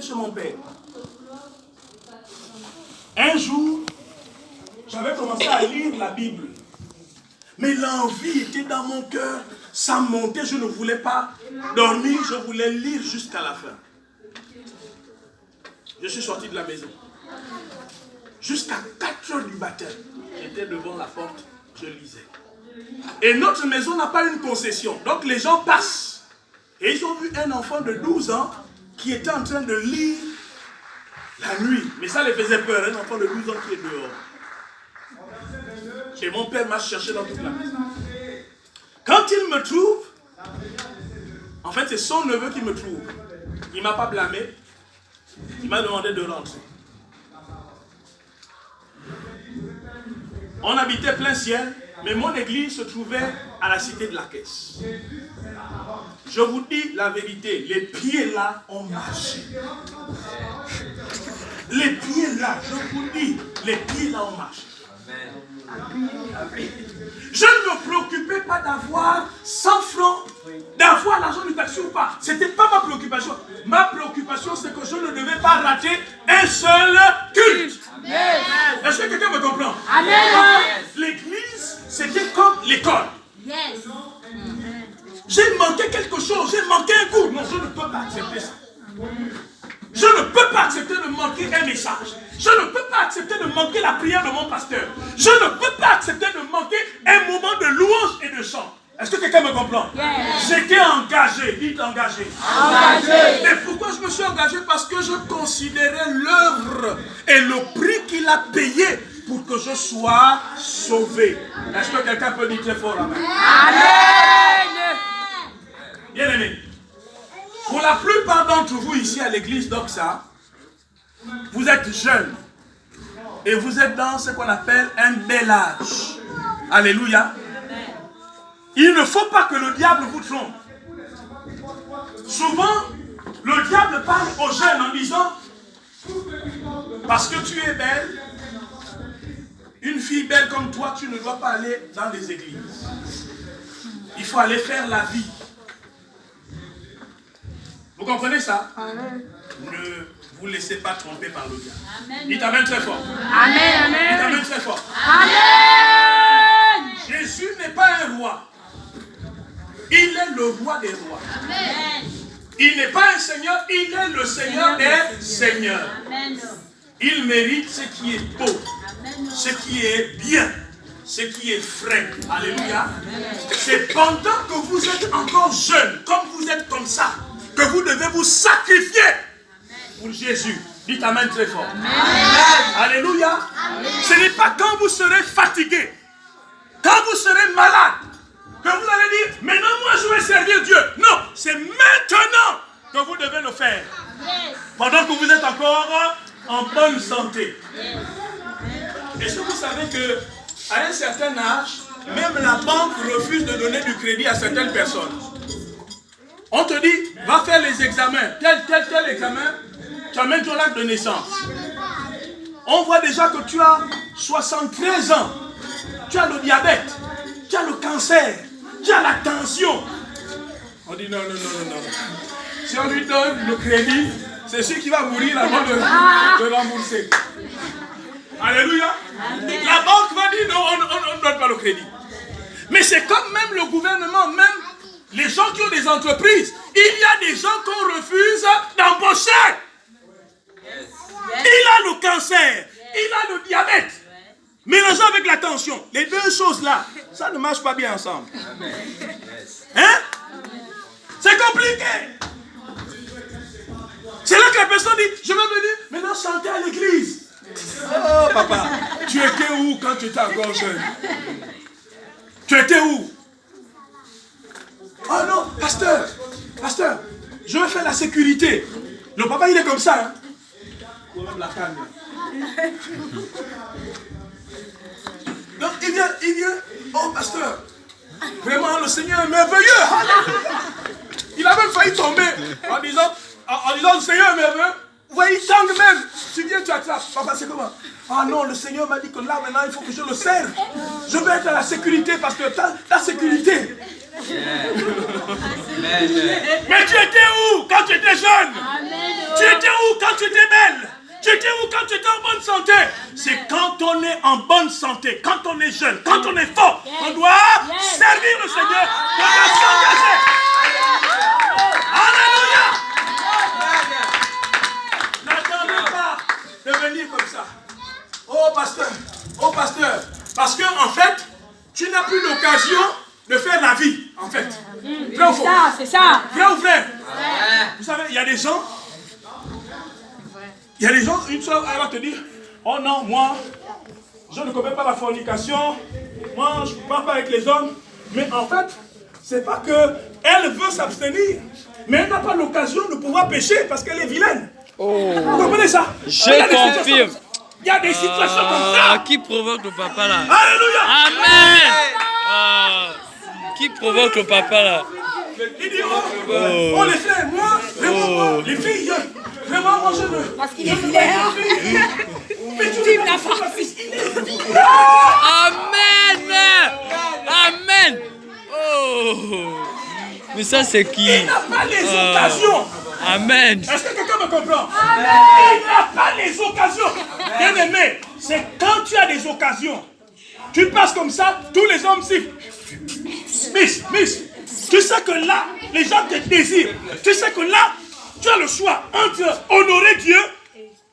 chez mon père. Un jour, j'avais commencé à lire la Bible. Mais l'envie était dans mon cœur. Ça montait, je ne voulais pas dormir, je voulais lire jusqu'à la fin. Je suis sorti de la maison. Jusqu'à 4 heures du matin, j'étais devant la porte, je lisais. Et notre maison n'a pas une concession. Donc les gens passent. Et ils ont vu un enfant de 12 ans qui était en train de lire la nuit. Mais ça les faisait peur, un enfant de 12 ans qui est dehors. Et mon père m'a cherché dans toute la maison. Quand il me trouve, en fait c'est son neveu qui me trouve. Il ne m'a pas blâmé. Il m'a demandé de rentrer. On habitait plein ciel, mais mon église se trouvait à la cité de la Caisse. Je vous dis la vérité, les pieds là ont marché. Les pieds là, je vous dis, les pieds là ont marché. Je ne me préoccupais pas d'avoir 100 francs, d'avoir l'argent du taxi ou pas. Ce n'était pas ma préoccupation. Ma préoccupation, c'est que je ne devais pas rater un seul culte. Est-ce que quelqu'un me comprend? L'église, c'était comme l'école. J'ai manqué quelque chose, j'ai manqué un cours. Non, je ne peux pas accepter ça. Je ne peux pas accepter de manquer un message. Je ne peux pas accepter de manquer la prière de mon pasteur. Je ne peux pas accepter de manquer un moment de louange et de chant. Est-ce que quelqu'un me comprend? J'étais engagé, dites engagé. Et pourquoi je me suis engagé? Parce que je considérais l'œuvre et le prix qu'il a payé pour que je sois sauvé. Est-ce que quelqu'un peut dire très fort amen? Amen. Bien aimé. Pour la plupart d'entre vous ici à l'église d'Oxa, vous êtes jeunes et vous êtes dans ce qu'on appelle un bel âge. Alléluia. Il ne faut pas que le diable vous trompe. Souvent, le diable parle aux jeunes en disant, parce que tu es belle, une fille belle comme toi, tu ne dois pas aller dans les églises. Il faut aller faire la vie. Vous comprenez ça? Ne vous laissez pas tromper par le diable. Dites amen très fort. Amen. Dites amen très fort. Amen. Jésus n'est pas un roi. Il est le roi des rois. Amen. Il n'est pas un seigneur, il est le seigneur des seigneurs. Amen. Il mérite ce qui est beau, ce qui est bien, ce qui est frais. Alléluia. C'est pendant que vous êtes encore jeune, comme vous êtes comme ça, que vous devez vous sacrifier pour Jésus. Dites amen très fort. Amen. Alléluia. Amen. Ce n'est pas quand vous serez fatigué, quand vous serez malade, que vous allez dire, maintenant moi je vais servir Dieu. Non, c'est maintenant que vous devez le faire. Pendant que vous êtes encore en bonne santé. Est-ce que vous savez que à un certain âge, même la banque refuse de donner du crédit à certaines personnes? On te dit, va faire les examens, tel examen, tu amènes ton acte de naissance. On voit déjà que tu as 73 ans, tu as le diabète, tu as le cancer, tu as la tension. On dit non. Si on lui donne le crédit, c'est celui qui va mourir avant de rembourser. Alléluia. La banque va dire non, on ne donne pas le crédit. Mais c'est comme même le gouvernement, même les gens qui ont des entreprises, il y a des gens qu'on refuse d'embaucher. Il a le cancer, il a le diabète. Mélangé avec la tension. Les deux choses-là, ça ne marche pas bien ensemble. Hein? C'est compliqué. C'est là que la personne dit, je vais venir maintenant chanter à l'église. Oh papa, tu étais où quand tu étais encore jeune? Tu étais où? Oh non, pasteur, je vais faire la sécurité. Le papa il est comme ça. Hein? La canne. Donc il vient, oh pasteur, vraiment le Seigneur est merveilleux. Il a même failli tomber en disant le Seigneur est merveilleux. Ouais, il tangue même. Tu viens, tu attrapes. Papa, c'est comment? Ah non, le Seigneur m'a dit que là, maintenant, il faut que je le serve. Je veux être à la sécurité, parce que ta sécurité. Mais tu étais où quand tu étais jeune? Tu étais où quand tu étais belle? Tu étais où quand tu étais en bonne santé? C'est quand on est en bonne santé, quand on est jeune, quand on est fort, on doit servir le Seigneur, on doit s'engager. Alléluia! N'attendez pas de venir comme ça. Oh pasteur, parce que en fait, tu n'as plus l'occasion de faire la vie, en fait. Vrai ou faux? C'est ça. Vrai ou vrai? Vous savez, il y a des gens, une soeur, elle va te dire, oh non, moi, je ne commets pas la fornication, moi, je ne parle pas avec les hommes. Mais en fait, c'est pas qu'elle veut s'abstenir, mais elle n'a pas l'occasion de pouvoir pécher parce qu'elle est vilaine. Oh. Vous comprenez ça? Je confirme. Il y a des situations comme ça. Qui provoque le papa là? Alléluia. Amen. Qui provoque le papa là? Il dit, oh les frères, moi, vraiment, moi, les filles, vraiment, moi je veux. Parce qu'il est vilain. Mais tu vives la femme. Amen. Amen. Oh. Mais ça c'est qui? Il n'a pas les occasions. Amen. Est-ce que quelqu'un me comprend? Amen. Il n'a pas les occasions. Bien aimé, c'est quand tu as des occasions, tu passes comme ça, tous les hommes sifflent. Miss, tu sais que là, les gens te désirent. Tu sais que là, tu as le choix entre honorer Dieu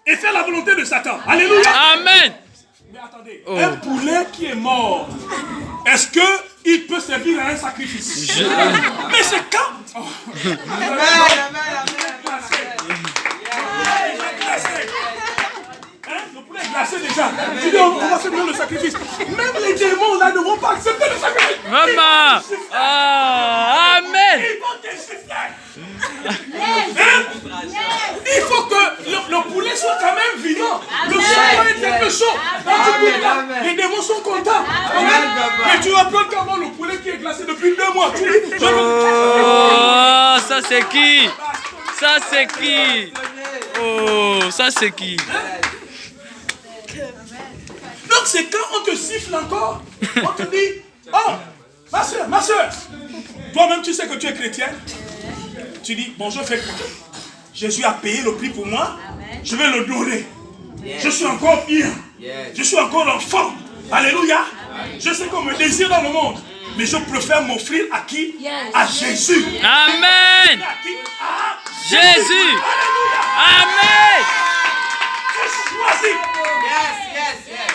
et faire la volonté de Satan. Alléluia. Amen. Mais attendez, un poulet qui est mort, est-ce qu'il peut servir à un sacrifice? Mais c'est quand... Le poulet est glacé déjà. Tu dis, on va faire le sacrifice. Même les démons là ne vont pas accepter le sacrifice. Maman. Amen. Ils vont te siffler. Il faut que le poulet soit quand même vivant. Le sang doit être un peu chaud. Les démons sont contents. Mais tu vas prendre comment le poulet qui est glacé depuis 2 mois. Tu dis, oh, ça c'est qui? Ça c'est qui? Oh, ça c'est qui? Donc c'est quand on te siffle encore, on te dit, oh, ma soeur, toi-même tu sais que tu es chrétien. Tu dis, bon, je fais quoi? Jésus a payé le prix pour moi, je vais le donner. Je suis encore bien, je suis encore enfant. Alléluia. Je sais qu'on me désire dans le monde, mais je préfère m'offrir à qui? À Jésus. Amen. À Jésus. Jésus. Alléluia. Amen. Je choisis.